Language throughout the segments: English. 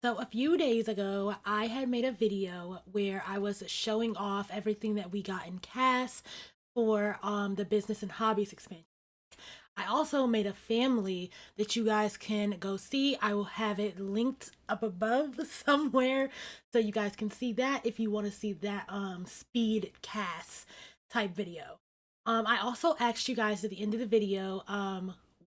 So a few days ago, I had made a video where I was showing off everything that we got in CAS for the business and hobbies expansion. I also made a family that you guys can go see. I will have it linked up above somewhere so you guys can see that if you want to see that speed CAS type video. I also asked you guys at the end of the video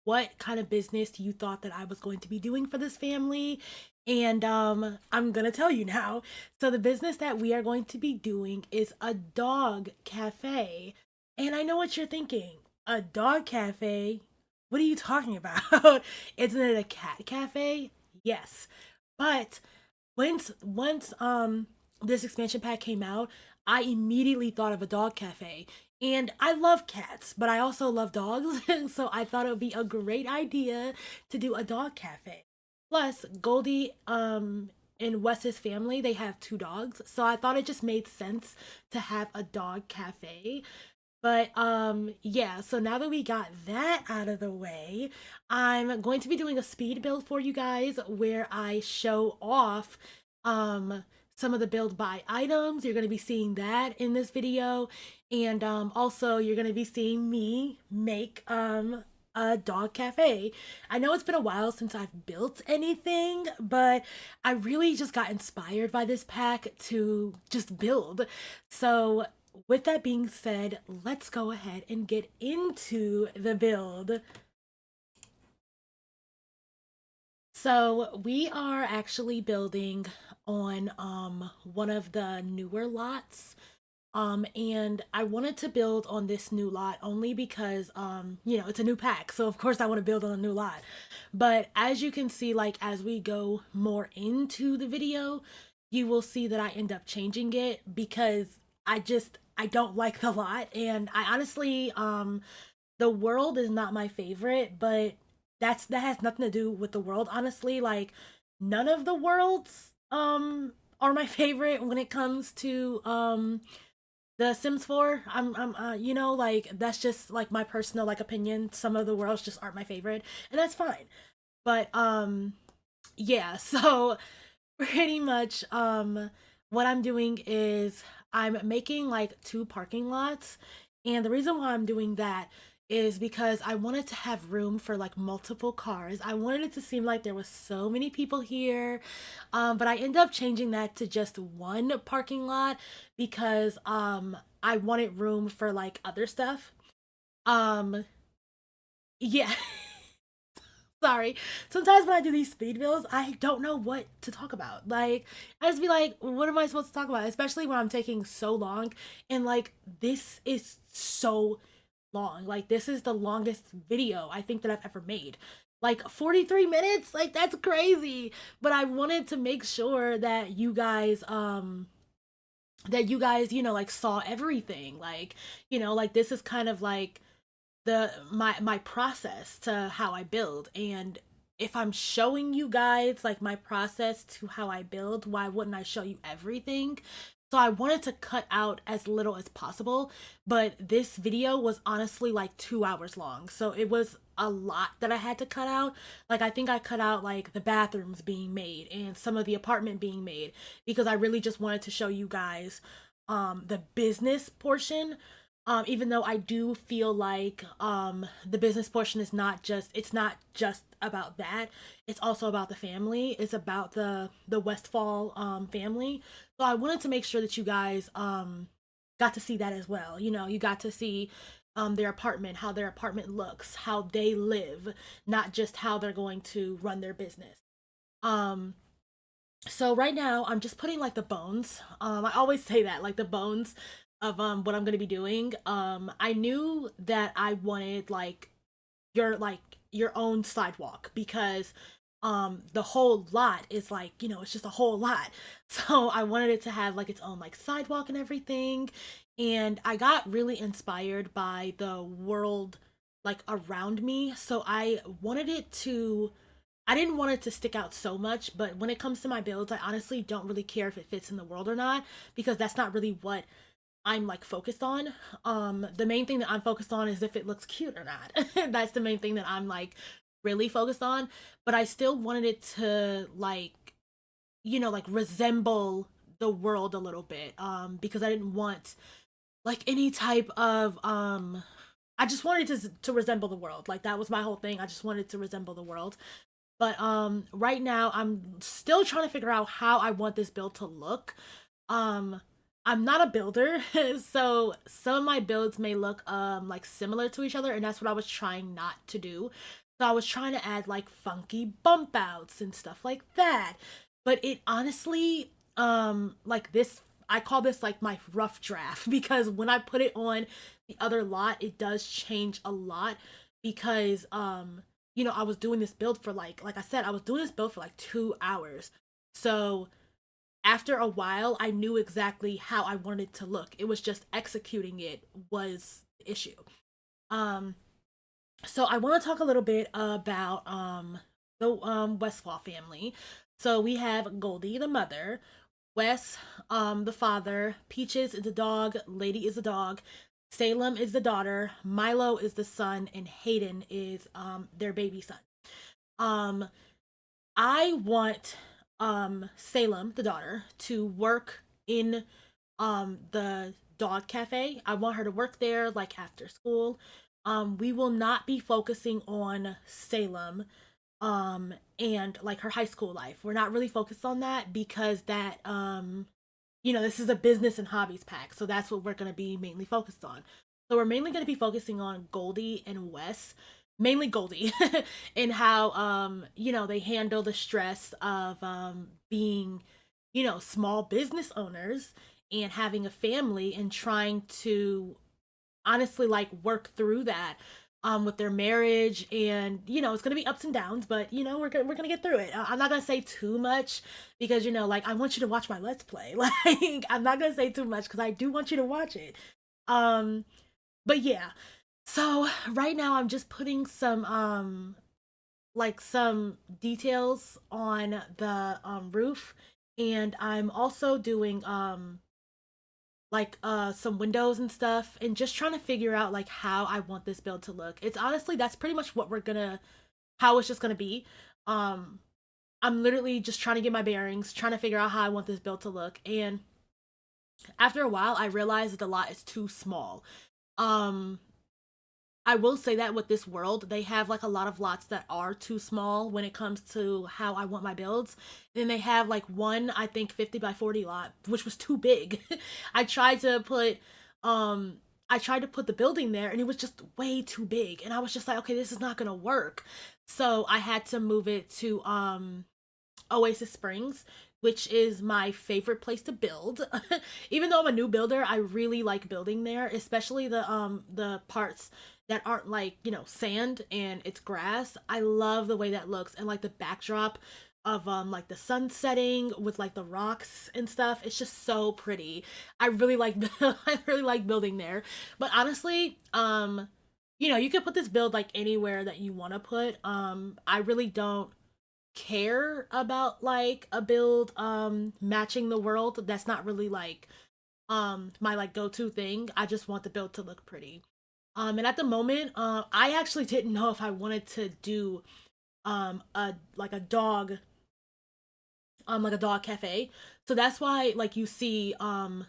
what kind of business you thought that I was going to be doing for this family. And I'm gonna tell you now. So the business that we are going to be doing is a dog cafe. And I know what you're thinking. A dog cafe? What are you talking about? Isn't it a cat cafe? Yes. But once this expansion pack came out, I immediately thought of a dog cafe. And I love cats, but I also love dogs, so I thought it would be a great idea to do a dog cafe. Plus, Goldie and Wes's family, they have two dogs, so I thought it just made sense to have a dog cafe. But yeah, so now that we got that out of the way, I'm going to be doing a speed build for you guys where I show off some of the build by items. You're going to be seeing that in this video, and also you're going to be seeing me make a dog cafe. I know it's been a while since I've built anything, but I really just got inspired by this pack to just build. So with that being said, let's go ahead and get into the build. So we are actually building on one of the newer lots. And I wanted to build on this new lot only because it's a new pack. So of course I want to build on a new lot. But as you can see, like as we go more into the video, you will see that I end up changing it because I don't like the lot. And I honestly the world is not my favorite, but that has nothing to do with the world, honestly. Like none of the worlds are my favorite when it comes to the Sims 4. I'm like that's just like my personal like opinion. Some of the worlds just aren't my favorite, and that's fine. But yeah, so pretty much what I'm doing is I'm making like two parking lots, and the reason why I'm doing that is because I wanted to have room for like multiple cars. I wanted it to seem like there was so many people here. But I end up changing that to just one parking lot because I wanted room for like other stuff. Um yeah. Sorry. Sometimes when I do these speed builds, I don't know what to talk about. Like, I just be like, what am I supposed to talk about? Especially when I'm taking so long. And like, this is so long. Like, this is the longest video I think that I've ever made. Like, 43 minutes? Like, that's crazy. But I wanted to make sure that you guys, like saw everything. Like, like this is kind of like my process to how I build. And if I'm showing you guys like my process to how I build, why wouldn't I show you everything? So I wanted to cut out as little as possible, but this video was honestly like 2 hours long. So it was a lot that I had to cut out. Like I think I cut out like the bathrooms being made and some of the apartment being made because I really just wanted to show you guys the business portion, even though I do feel like the business portion is not just about that. It's also about the family. It's about the Westfall family. So I wanted to make sure that you guys got to see that as well. You got to see their apartment, how their apartment looks, how they live, not just how they're going to run their business. Um so right now I'm just putting like the bones. I always say that, like the bones of what I'm gonna be doing. I knew that I wanted like your own sidewalk because the whole lot is like, it's just a whole lot. So I wanted it to have like its own like sidewalk and everything. And I got really inspired by the world like around me. So I didn't want it to stick out so much, but when it comes to my builds, I honestly don't really care if it fits in the world or not because that's not really what I'm like focused on. The main thing that I'm focused on is if it looks cute or not. That's the main thing that I'm like really focused on. But I still wanted it to like like resemble the world a little bit. Because I didn't want like any type of I just wanted to resemble the world. Like that was my whole thing. I just wanted to resemble the world. But right now I'm still trying to figure out how I want this build to look. Um I'm not a builder, so some of my builds may look like similar to each other, and that's what I was trying not to do. So I was trying to add like funky bump outs and stuff like that. But it honestly like this, I call this like my rough draft because when I put it on the other lot, it does change a lot because I was doing this build for like I said, I was doing this build for like 2 hours. So after a while, I knew exactly how I wanted it to look. It was just executing it was the issue. Um, so I want to talk a little bit about the Westfall family. So we have Goldie, the mother, Wes, the father, Peaches is the dog, Lady is the dog, Salem is the daughter, Milo is the son, and Hayden is their baby son. Um, I want Salem, the daughter, to work in the dog cafe. I want her to work there like after school. We will not be focusing on Salem and like her high school life. We're not really focused on that because that this is a business and hobbies pack. So that's what we're going to be mainly focused on. So we're mainly going to be focusing on Goldie and Wes, mainly Goldie, and how they handle the stress of being, small business owners and having a family and trying to honestly like work through that with their marriage. And it's gonna be ups and downs, but we're gonna get through it. I'm not gonna say too much because like I want you to watch my let's play. Like I'm not gonna say too much because I do want you to watch it. um but yeah, so right now I'm just putting some some details on the roof, and I'm also doing some windows and stuff, and just trying to figure out like how I want this build to look. It's honestly that's pretty much what we're gonna how it's just gonna be. um I'm literally just trying to get my bearings, trying to figure out how I want this build to look. And after a while I realized that the lot is too small. um I will say that with this world, they have like a lot of lots that are too small when it comes to how I want my builds. And they have like one, I think 50 by 40 lot, which was too big. I tried to put um I tried to put the building there and it was just way too big. And I was just like, okay, this is not gonna work. So I had to move it to Oasis Springs, which is my favorite place to build. Even though I'm a new builder, I really like building there, especially the parts that aren't like, sand and it's grass. I love the way that looks, and like the backdrop of like the sun setting with like the rocks and stuff. It's just so pretty. I really like I really like building there. But honestly, you could put this build like anywhere that you want to put. I really don't care about like a build matching the world. That's not really like my like go-to thing. I just want the build to look pretty. And at the moment I actually didn't know if I wanted to do a like a dog like a dog cafe. So that's why like you see um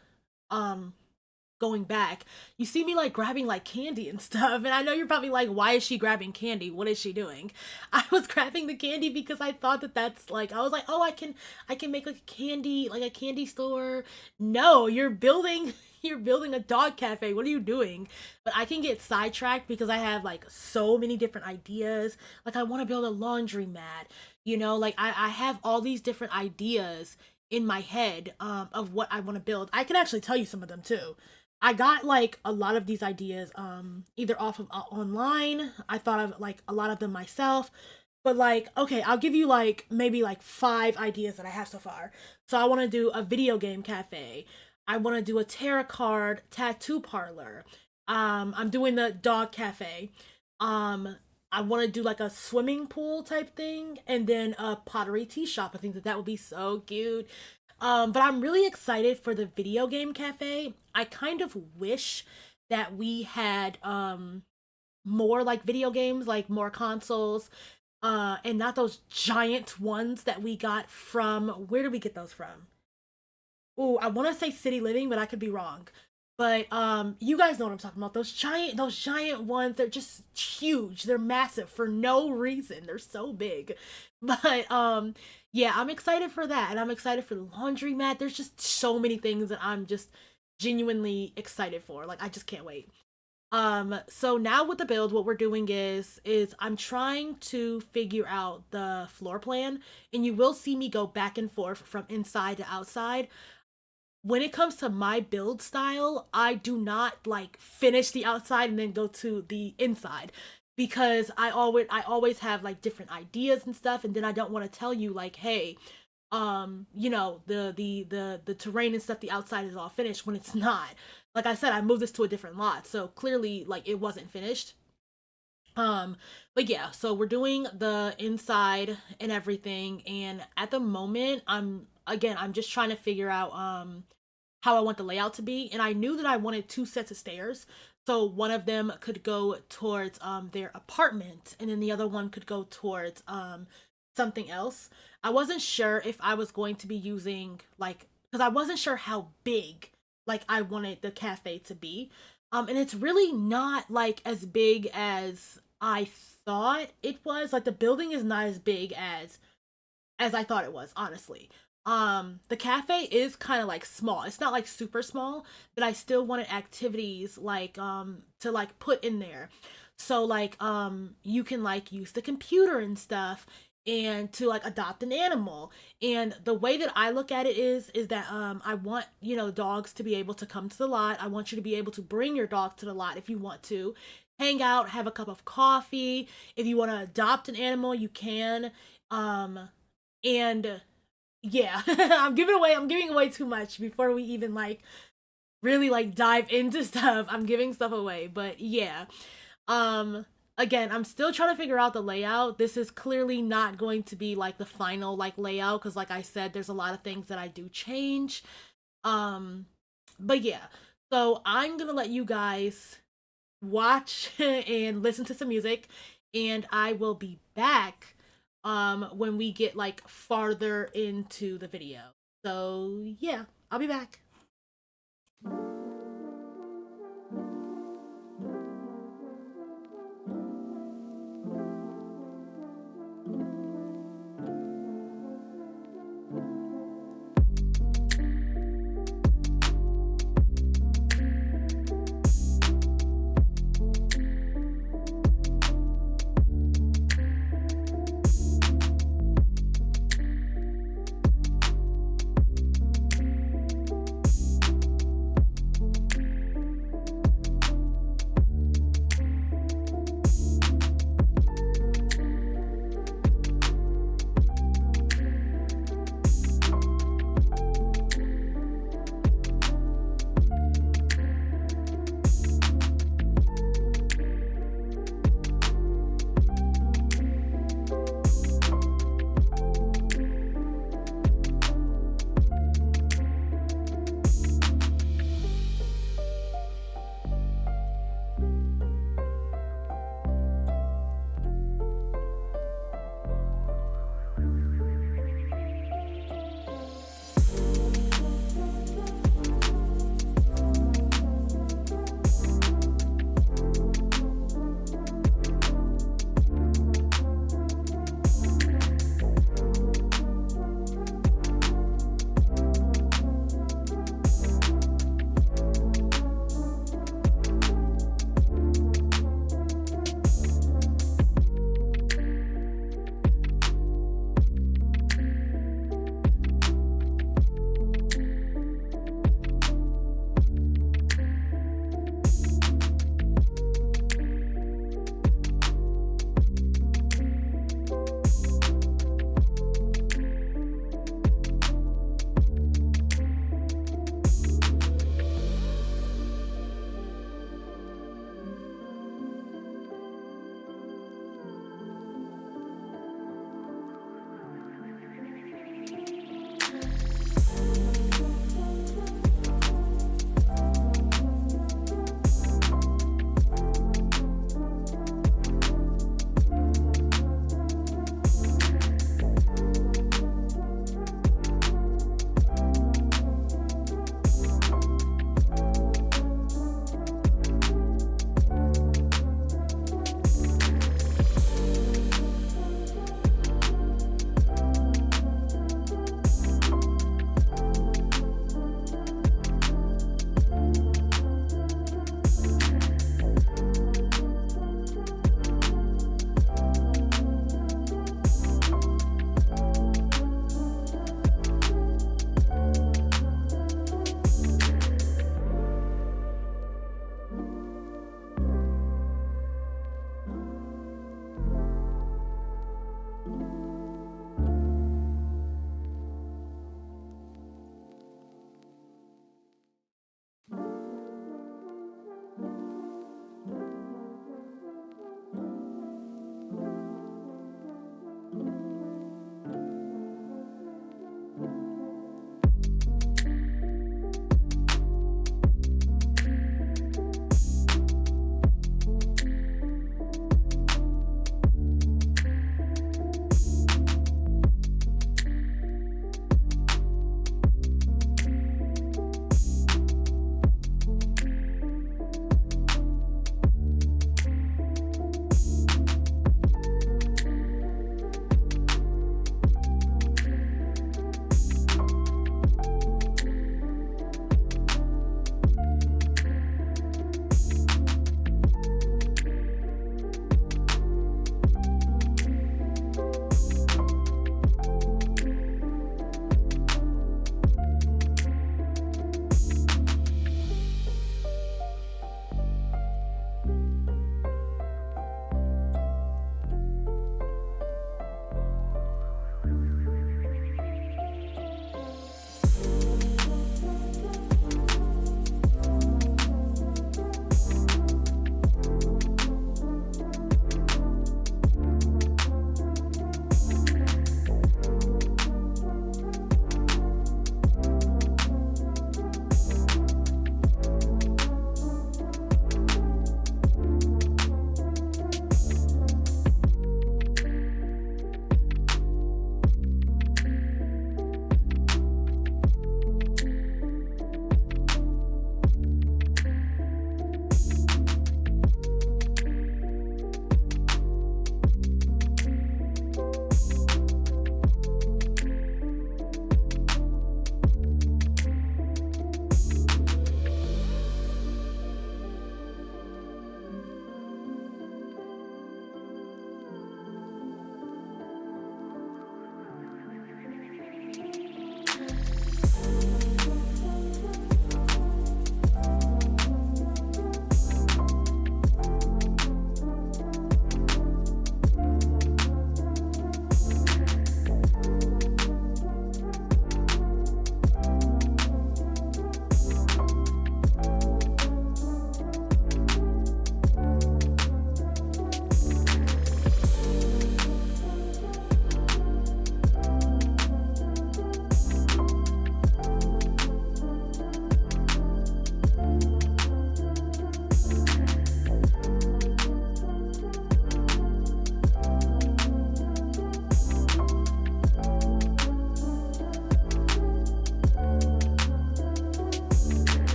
going back, you see me like grabbing like candy and stuff. And I know you're probably like, why is she grabbing candy? What is she doing? I was grabbing the candy because I thought that that's like, I was like, oh, I can make like a candy, like a candy store. No, you're building you're building a dog cafe. What are you doing? But I can get sidetracked because I have like so many different ideas. Like I want to build a laundry mat, like I have all these different ideas in my head of what I want to build. I can actually tell you some of them too. I got like a lot of these ideas either off of online. I thought of like a lot of them myself. But like, okay, I'll give you like maybe like 5 ideas that I have so far. So I want to do a video game cafe. I want to do a tarot card tattoo parlor. I'm doing the dog cafe. Um I want to do like a swimming pool type thing, and then a pottery tea shop. I think that that would be so cute. But I'm really excited for the video game cafe. I kind of wish that we had more like video games, like more consoles. And not those giant ones that we got from, where did we get those from? Oh, I want to say City Living, but I could be wrong. But you guys know what I'm talking about. Those giant ones, they're just huge. They're massive for no reason. They're so big. But yeah, I'm excited for that, and I'm excited for the laundry mat. There's just so many things that I'm just genuinely excited for. Like I just can't wait. So now with the build, what we're doing is I'm trying to figure out the floor plan, and you will see me go back and forth from inside to outside. When it comes to my build style, I do not like finish the outside and then go to the inside, because I always have like different ideas and stuff, and then I don't want to tell you like, hey, the terrain and stuff, the outside is all finished when it's not. Like I said, I moved this to a different lot, so clearly like it wasn't finished. um but yeah, so we're doing the inside and everything, and at the moment I'm just trying to figure out how I want the layout to be. And I knew that I wanted two sets of stairs, so one of them could go towards their apartment, and then the other one could go towards something else. I wasn't sure if I was going to be using like, because I wasn't sure how big like I wanted the cafe to be. And it's really not like as big as I thought it was. Like the building is not as big as I thought it was, honestly. The cafe is kind of like small. It's not like super small, but I still wanted activities like to like put in there. So like you can like use the computer and stuff, and to like adopt an animal. And the way that I look at it is that I want, dogs to be able to come to the lot. I want you to be able to bring your dog to the lot if you want to. Hang out, have a cup of coffee. If you want to adopt an animal, you can. And yeah, I'm giving away too much before we even like really like dive into stuff. I'm giving stuff away, but yeah. um Again, I'm still trying to figure out the layout. This is clearly not going to be like the final like layout, because like I said, there's a lot of things that I do change. um but yeah, so I'm gonna let you guys watch and listen to some music, and I will be back when we get like farther into the video. So yeah, I'll be back.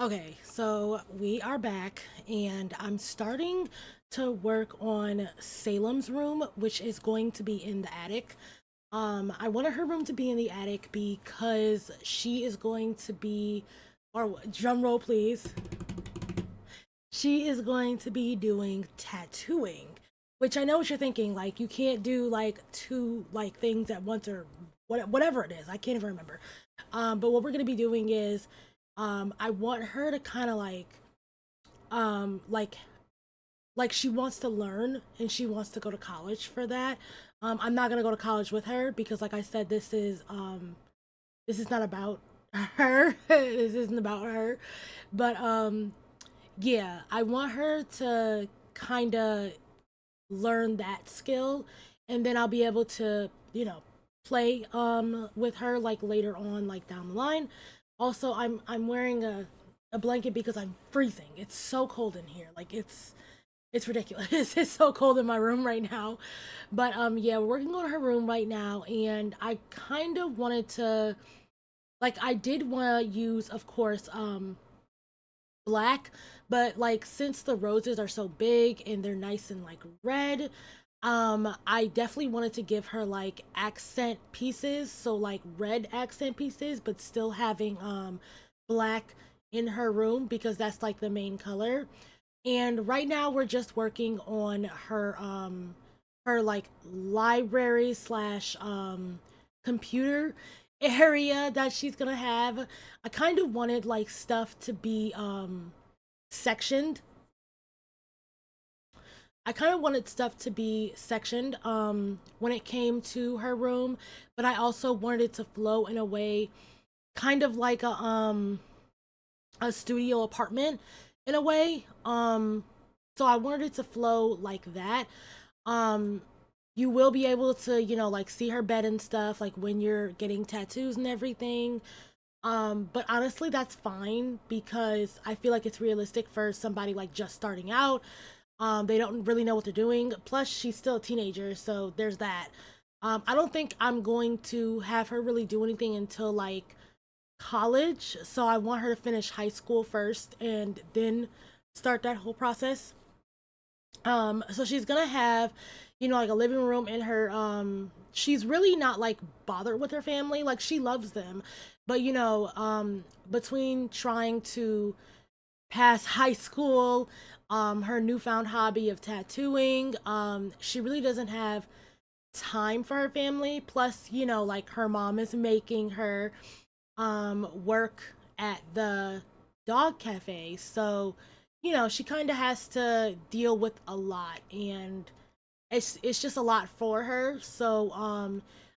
Okay, so we are back, and I'm starting to work on Salem's room, which is going to be in the attic. I wanted her room to be in the attic because she is going to be, or drum roll please, she is going to be doing tattooing. Which I know what you're thinking, like you can't do like two like things at once or whatever it is. I can't even remember. But what we're gonna be doing is, I want her to kind of um, like like she wants to learn and she wants to go to college for that. I'm not gonna go to college with her because, like I said, this is not about her. This isn't about her. But yeah, I want her to kind of learn that skill, and then I'll be able to, play with her like later on, like down the line. Also, I'm wearing a blanket because I'm freezing. It's so cold in here. Like it's ridiculous. It's so cold in my room right now. But yeah, we're working on her room right now, and I kind of wanted to, like, I did want to use, of course, black, but like since the roses are so big and they're nice and like red, I definitely wanted to give her like accent pieces, so like red accent pieces, but still having black in her room because that's like the main color. And right now we're just working on her like library slash computer area that she's gonna have. I kind of wanted like stuff to be sectioned. I kind of wanted stuff to be sectioned when it came to her room, but I also wanted it to flow in a way kind of like a studio apartment in a way. So I wanted it to flow like that. Um you will be able to, like see her bed and stuff like when you're getting tattoos and everything. But honestly, that's fine because I feel like it's realistic for somebody like just starting out. They don't really know what they're doing. Plus, she's still a teenager, so there's that. I don't think I'm going to have her really do anything until like college. So I want her to finish high school first and then start that whole process. So she's gonna have, like a living room in her. She's really not like bothered with her family. Like she loves them, but between trying to pass high school, her newfound hobby of tattooing, she really doesn't have time for her family. Plus, like her mom is making her work at the dog cafe. So, she kind of has to deal with a lot, and it's just a lot for her. So,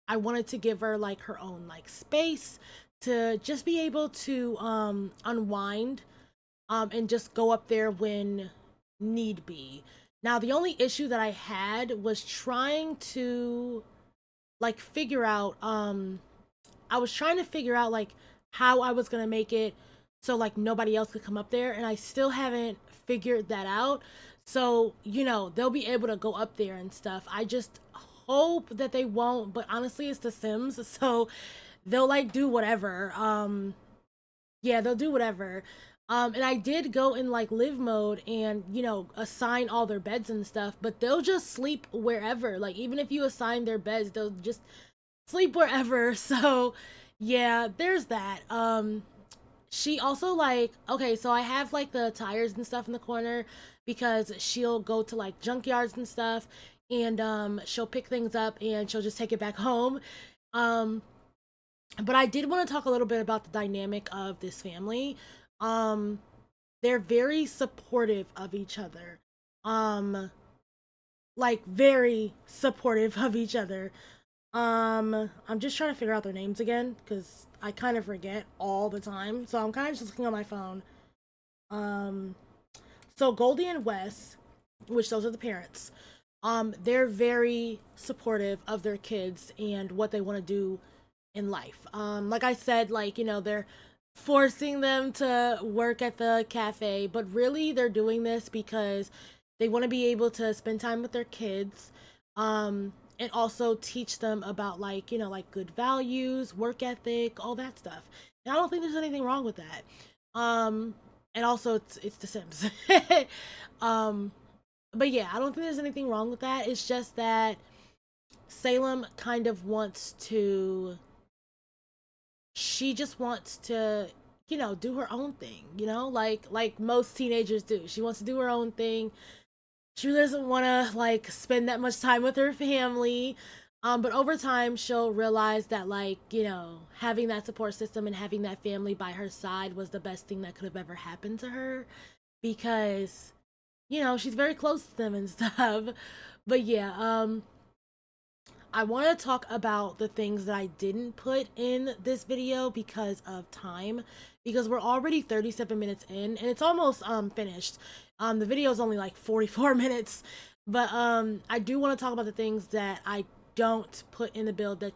I wanted to give her like her own like space to just be able to unwind and just go up there when need be. Now, the only issue that I had was trying to like figure out I was trying to figure out like how I was gonna make it so like nobody else could come up there, and I still haven't figured that out. So, they'll be able to go up there and stuff. I just hope that they won't, but honestly it's The Sims, so they'll like do whatever. Yeah, they'll do whatever. And I did go in like live mode and, assign all their beds and stuff, but they'll just sleep wherever. Like even if you assign their beds, they'll just sleep wherever. So, yeah, there's that. She also like, okay, so I have like the tires and stuff in the corner because she'll go to like junkyards and stuff, and she'll pick things up and she'll just take it back home. Um but I did want to talk a little bit about the dynamic of this family. Um, they're very supportive of each other. Um, like very supportive of each other. I'm just trying to figure out their names again because I kind of forget all the time. So I'm kind of just looking on my phone. Um, so Goldie and Wes, which those are the parents, they're very supportive of their kids and what they want to do in life. Like I said, like, they're forcing them to work at the cafe, but really they're doing this because they want to be able to spend time with their kids, and also teach them about like, like good values, work ethic, all that stuff. And I don't think there's anything wrong with that. and also it's The Sims. um, but yeah, I don't think there's anything wrong with that. It's just that Salem kind of wants to. She just wants to, do her own thing. Like most teenagers do. She wants to do her own thing. She really doesn't want to like spend that much time with her family. But over time, she'll realize that, like, having that support system and having that family by her side was the best thing that could have ever happened to her, because, she's very close to them and stuff. But yeah, I want to talk about the things that I didn't put in this video because of time, because we're already 37 minutes in and it's almost finished. The video is only like 44 minutes, but I do want to talk about the things that I don't put in the build, that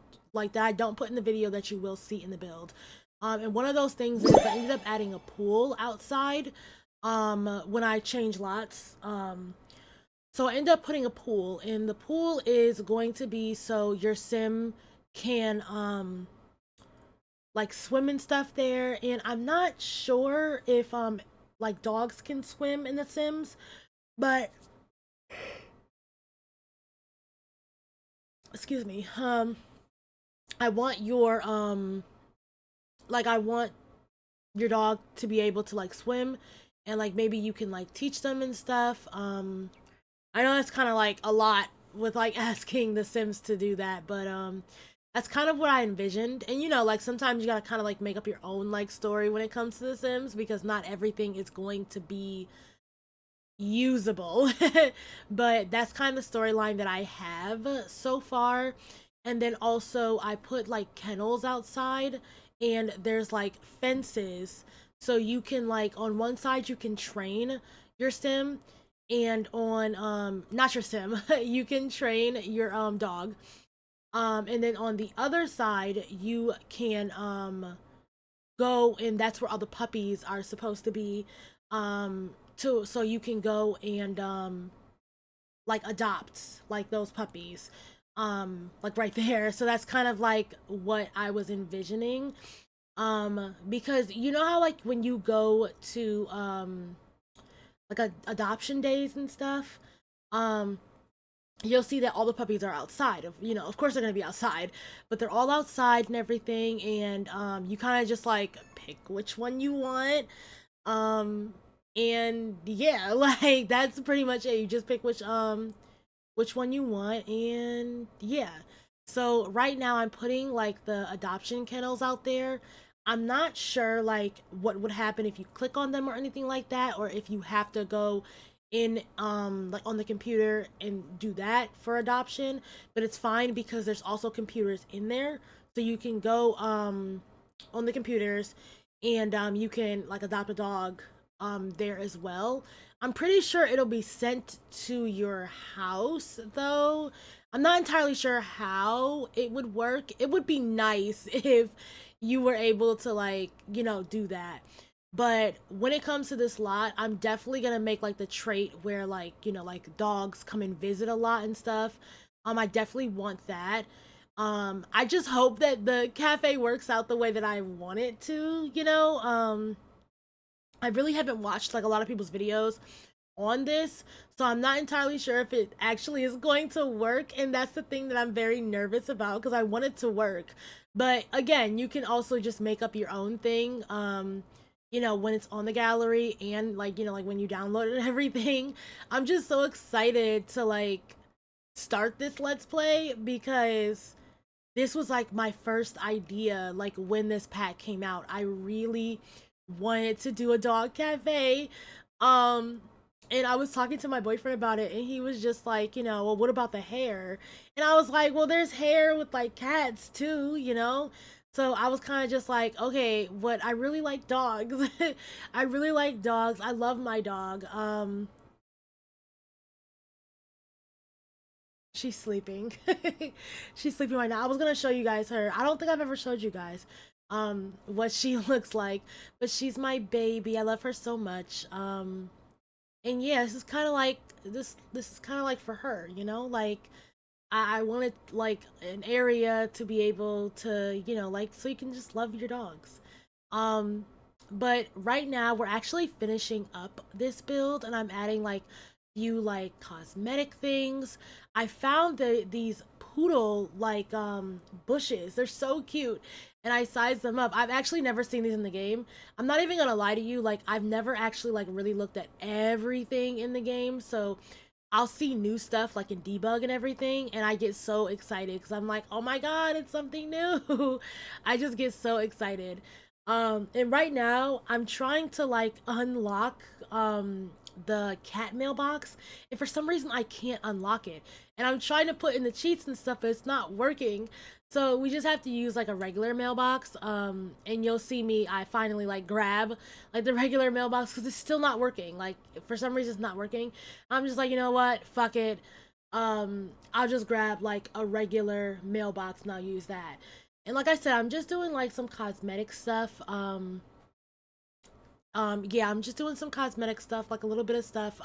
I don't put in the video that you will see in the build. And one of those things is I ended up adding a pool outside when I changed lots. So I end up putting a pool, and the pool is going to be so your sim can like swim and stuff there. And I'm not sure if like dogs can swim in the Sims, but excuse me. I want your I want your dog to be able to like swim, and like maybe you can like teach them and stuff. I know that's kind of like a lot with like asking the Sims to do that, but that's kind of what I envisioned. And like sometimes you gotta kind of like make up your own like story when it comes to the Sims, because not everything is going to be usable. But that's kind of the storyline that I have so far. And then also I put like kennels outside, and there's like fences, so you can like on one side you can train your sim, and on not your sim, you can train your dog. And then on the other side you can go, and that's where all the puppies are supposed to be, to so you can go and like adopt like those puppies, like right there. So that's kind of like what I was envisioning, because you know how like when you go to like adoption days and stuff, um you'll see that all the puppies are outside. Of course they're going to be outside, but they're all outside and everything. And you kind of just like pick which one you want. And yeah, like that's pretty much it. You just pick which one you want. And yeah, so right now I'm putting like the adoption kennels out there. I'm not sure like what would happen if you click on them or anything like that, or if you have to go in like on the computer and do that for adoption. But it's fine because there's also computers in there, so you can go on the computers, and you can like adopt a dog there as well. I'm pretty sure it'll be sent to your house though. I'm not entirely sure how it would work. It would be nice if you were able to like, do that. But when it comes to this lot, I'm definitely gonna make like the trait where like, like dogs come and visit a lot and stuff. I definitely want that. I just hope that the cafe works out the way that I want it to. I really haven't watched like a lot of people's videos on this, so I'm not entirely sure if it actually is going to work, and that's the thing that I'm very nervous about because I want it to work. But again, you can also just make up your own thing, when it's on the gallery, and like, like when you download it and everything. I'm just so excited to like start this let's play, because this was like my first idea. Like when this pack came out, I really wanted to do a dog cafe. um and I was talking to my boyfriend about it, and he was just like, well, what about the hair? And I was like, well, there's hair with like cats too. So I was kind of just like, okay, what, I really like dogs. I really like dogs. I love my dog. She's sleeping. She's sleeping right now. I was gonna show you guys her. I don't think I've ever showed you guys what she looks like, but she's my baby. I love her so much. And yeah, this is kind of like this is kind of like for her, like I wanted like an area to be able to, like, so you can just love your dogs. Um But right now we're actually finishing up this build, and I'm adding like few like cosmetic things. I found these poodle like bushes. They're so cute. And I sized them up. I've actually never seen these in the game. I'm not even gonna lie to you, like I've never actually like really looked at everything in the game. So I'll see new stuff like in debug and everything, and I get so excited because I'm like, oh my god, it's something new. I just get so excited. And right now I'm trying to like unlock the cat mailbox, and for some reason I can't unlock it. And I'm trying to put in the cheats and stuff, but it's not working. So we just have to use like a regular mailbox. And you'll see me, I finally like grab like the regular mailbox because it's still not working. Like for some reason it's not working. I'm just like, you know what? Fuck it. I'll just grab like a regular mailbox and I'll use that. And like I said, I'm just doing like some cosmetic stuff. Yeah, I'm just doing some cosmetic stuff, like a little bit of stuff.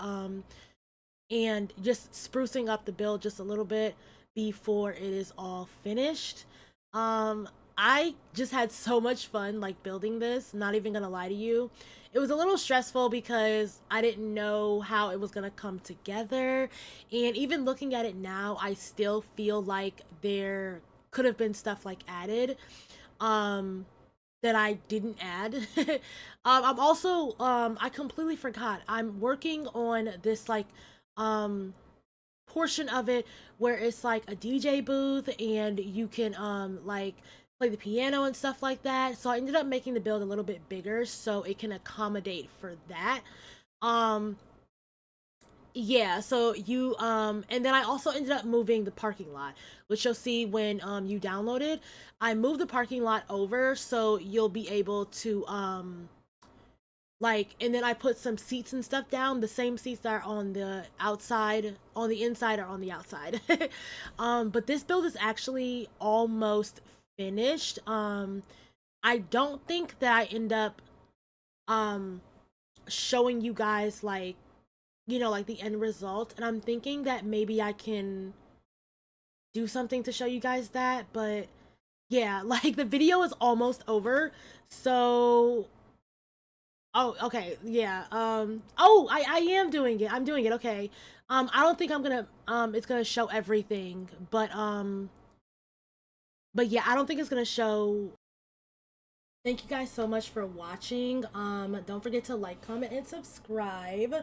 And just sprucing up the build just a little bit before it is all finished. I just had so much fun like building this, not even gonna lie to you. It was a little stressful because I didn't know how it was gonna come together. And even looking at it now, I still feel like there could have been stuff like added. Um, that I didn't add. I'm also I completely forgot. I'm working on this like um portion of it where it's like a DJ booth and you can like play the piano and stuff like that. So I ended up making the build a little bit bigger so it can accommodate for that. Um yeah, so you and then I also ended up moving the parking lot, which you'll see when you download it. I moved the parking lot over so you'll be able to like, and then I put some seats and stuff down, the same seats that are on the outside, on the inside or on the outside. But this build is actually almost finished. I don't think that I end up um showing you guys like, you know, like the end result, and I'm thinking that maybe I can do something to show you guys that. But yeah, like the video is almost over. So oh, okay, yeah. Oh, I am doing it. I'm doing it. Okay. I don't think I'm gonna it's gonna show everything, but yeah, I don't think it's gonna show. Thank you guys so much for watching. Don't forget to like, comment, and subscribe.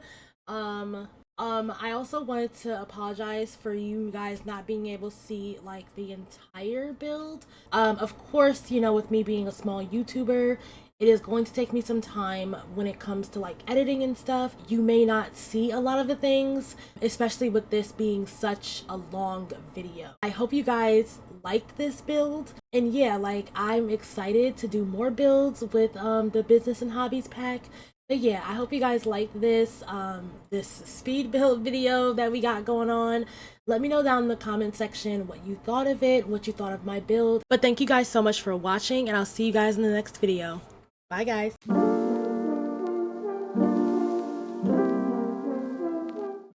Um, I also wanted to apologize for you guys not being able to see like the entire build. Of course, you know, with me being a small YouTuber, it is going to take me some time when it comes to like editing and stuff. You may not see a lot of the things, especially with this being such a long video. I hope you guys liked this build, and yeah, like I'm excited to do more builds with the business and hobbies pack. But yeah, I hope you guys liked this this speed build video that we got going on. Let me know down in the comment section what you thought of it, what you thought of my build. But thank you guys so much for watching, and I'll see you guys in the next video. Bye guys.